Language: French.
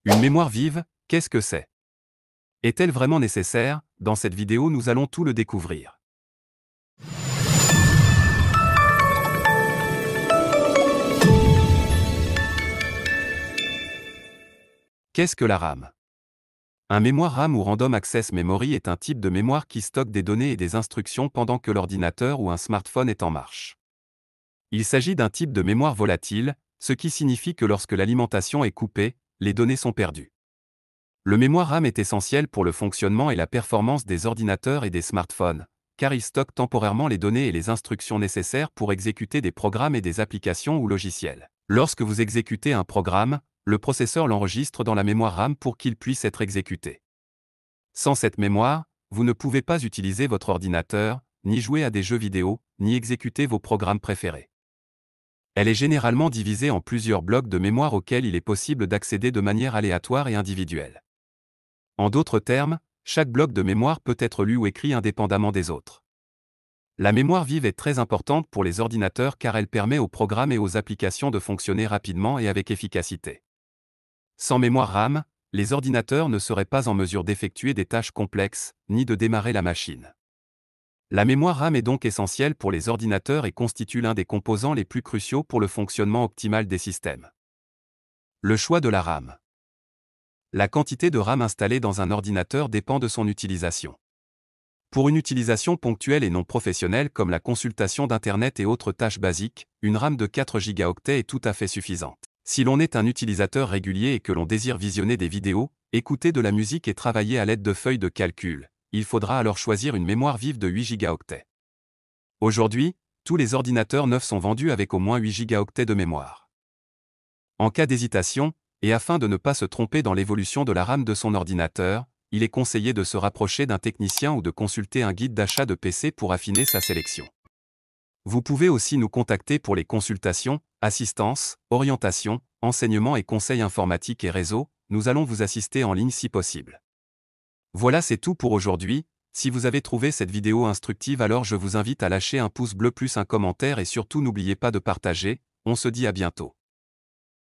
Une mémoire vive, qu'est-ce que c'est? Est-elle vraiment nécessaire? Dans cette vidéo, nous allons tout le découvrir. Qu'est-ce que la RAM? Un mémoire RAM ou Random Access Memory est un type de mémoire qui stocke des données et des instructions pendant que l'ordinateur ou un smartphone est en marche. Il s'agit d'un type de mémoire volatile, ce qui signifie que lorsque l'alimentation est coupée, les données sont perdues. Le mémoire RAM est essentiel pour le fonctionnement et la performance des ordinateurs et des smartphones, car il stocke temporairement les données et les instructions nécessaires pour exécuter des programmes et des applications ou logiciels. Lorsque vous exécutez un programme, le processeur l'enregistre dans la mémoire RAM pour qu'il puisse être exécuté. Sans cette mémoire, vous ne pouvez pas utiliser votre ordinateur, ni jouer à des jeux vidéo, ni exécuter vos programmes préférés. Elle est généralement divisée en plusieurs blocs de mémoire auxquels il est possible d'accéder de manière aléatoire et individuelle. En d'autres termes, chaque bloc de mémoire peut être lu ou écrit indépendamment des autres. La mémoire vive est très importante pour les ordinateurs car elle permet aux programmes et aux applications de fonctionner rapidement et avec efficacité. Sans mémoire RAM, les ordinateurs ne seraient pas en mesure d'effectuer des tâches complexes, ni de démarrer la machine. La mémoire RAM est donc essentielle pour les ordinateurs et constitue l'un des composants les plus cruciaux pour le fonctionnement optimal des systèmes. Le choix de la RAM. La quantité de RAM installée dans un ordinateur dépend de son utilisation. Pour une utilisation ponctuelle et non professionnelle comme la consultation d'Internet et autres tâches basiques, une RAM de 4 Go est tout à fait suffisante. Si l'on est un utilisateur régulier et que l'on désire visionner des vidéos, écouter de la musique et travailler à l'aide de feuilles de calcul, il faudra alors choisir une mémoire vive de 8 Go. Aujourd'hui, tous les ordinateurs neufs sont vendus avec au moins 8 Go de mémoire. En cas d'hésitation, et afin de ne pas se tromper dans l'évolution de la RAM de son ordinateur, il est conseillé de se rapprocher d'un technicien ou de consulter un guide d'achat de PC pour affiner sa sélection. Vous pouvez aussi nous contacter pour les consultations, assistance, orientation, enseignement et conseils informatiques et réseau, nous allons vous assister en ligne si possible. Voilà, c'est tout pour aujourd'hui. Si vous avez trouvé cette vidéo instructive, alors je vous invite à lâcher un pouce bleu plus un commentaire et surtout n'oubliez pas de partager. On se dit à bientôt.